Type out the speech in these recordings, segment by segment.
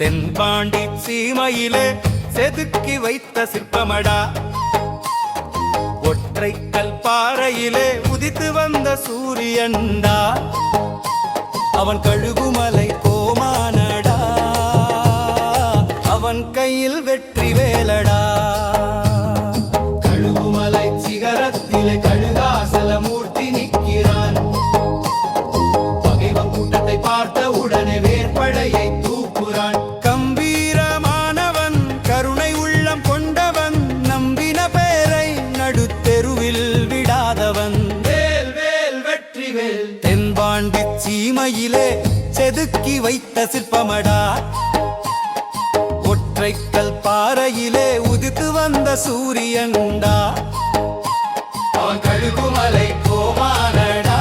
தென்பாண்டி சீமையிலே செதுக்கி வைத்த சிற்பமடா. ஒற்றை கல் பாறையிலே உதித்து வந்த சூரியன்டா. அவன் கழுகுமலை கோமானடா. அவன் கையில் வெற்றி வேலடா. கழுகுமலை சிகரத்திலே கழுகாசல மூர்த்தி நிற்கிறான். பகைவன் கூட்டத்தை பார்த்த உடனே வேற்படையை தூக்குறான். கம்பீரமானவன், கருணை உள்ளம் கொண்டவன், நம்பின பேரை நடுத்தெருவில் விடாதவன். வேல் வேல் வெற்றி வேல். தென்பாண்டி சீமையிலே செதுக்கி வைத்த சிற்பமடா. ஒற்றைக்கல் பாறையிலே உதித்து வந்த சூரியன்டா. அவன் கழுகுமலை கோமானடா.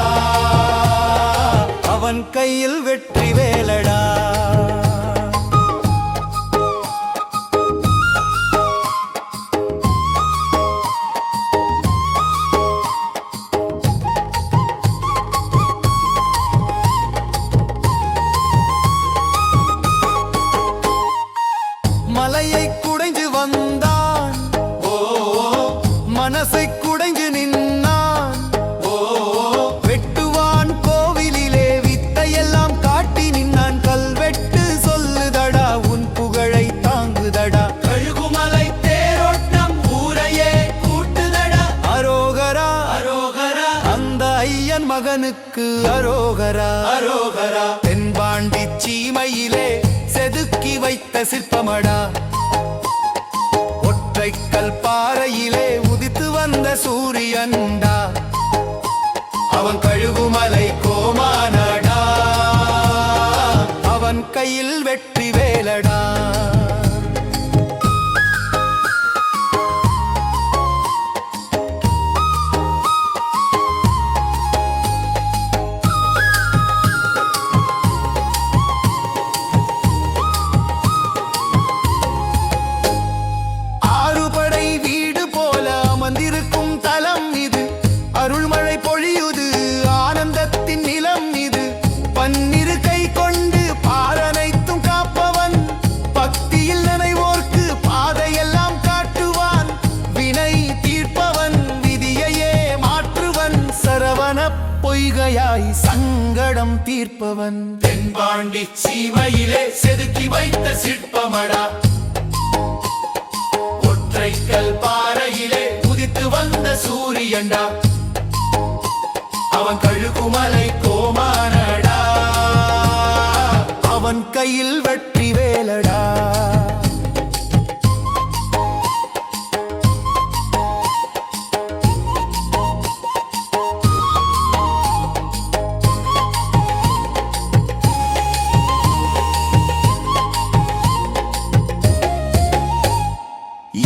அவன் கையில் வெற்றி வேலடா. மலையை குடைஞ்சு வந்தான், மனசை குடைஞ்சு நின்னான். வெட்டுவான் கோவிலிலே வித்தையெல்லாம் காட்டி நின்னான். கல்வெட்டு சொல்லுதடா, உன் புகழை தாங்குதடா. கழுகுமலை தேரோட்டம் ஊரையே கூட்டுதடா. அரோகரா அரோகரா, அந்த ஐயன் மகனுக்கு அரோகரா அரோகரா. தென்பாண்டி சீமையிலே செதுக்கி வைத்த சிற்பமடா. ஒற்றைக்கல் பாறையிலே உதித்து வந்த சூரியன்டா. அவன் கழுகுமலை கோமானடா. அவன் கையில் வெற்றி வேலடா. வந்திருக்கும் தலம் இது, அருள்மழை பொழியுது, ஆனந்தத்தின் நிலம் இது. பன்னிரு கை கொண்டு பாரனைத்தும் காப்பவன், பக்தியில் நினைவோர்க்கு பாதையெல்லாம் காட்டுவான். வினை தீர்ப்பவன், விதியையே மாற்றுவன், சரவண பொய்கையாய் சங்கடம் தீர்ப்பவன். தென்பாண்டி சீமையிலே செதுக்கி வைத்த சிற்பமடா. ஒற்றைக்கல் பாறையிலே உதித்து வந்த சூரியன்டா. அவன் கழுகுமலை கோமானடா. அவன் கையில் வெற்றி வேலடா.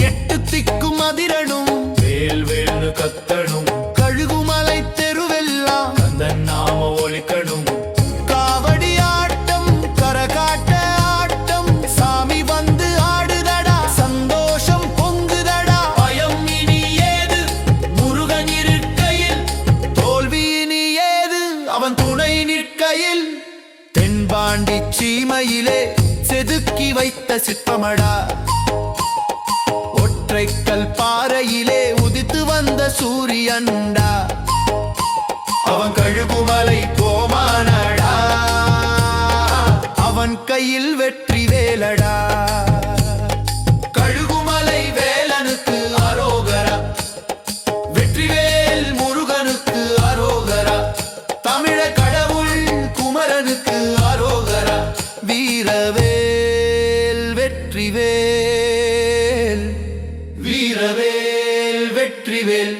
எட்டு திக்கும் அதிரணும், வேல் வேல்னு கத்தணும். கழுகுமலை தெருவெல்லாம் கந்தன் நாம ஒலிக்கணும். காவடி ஆட்டம், கரகாட்ட ஆட்டம், சாமி வந்து ஆடுதடா. சந்தோஷம் பொங்குதடா. பயம் இனி ஏது, முருகன் இருக்கையில். தோல்வி இனி ஏது, அவன் துணை நிற்கையில். தென்பாண்டி சீமையிலே செதுக்கி வைத்த சிற்பமடா. ஒற்றைக்கல் பாறையிலே உதித்து வந்த சூரியன்டா. அவன் கழுகுமலை கோமானடா. அவன் கையில் வெற்றி வேலடா. கழுகுமலை வேலனுக்கு அரோகரா. வெற்றிவேல் முருகனுக்கு அரோகரா. தமிழ கடவுள் குமரனுக்கு அரோகரா. வீரவேல் வெற்றிவேல், வீரவேல் வெற்றிவேல்.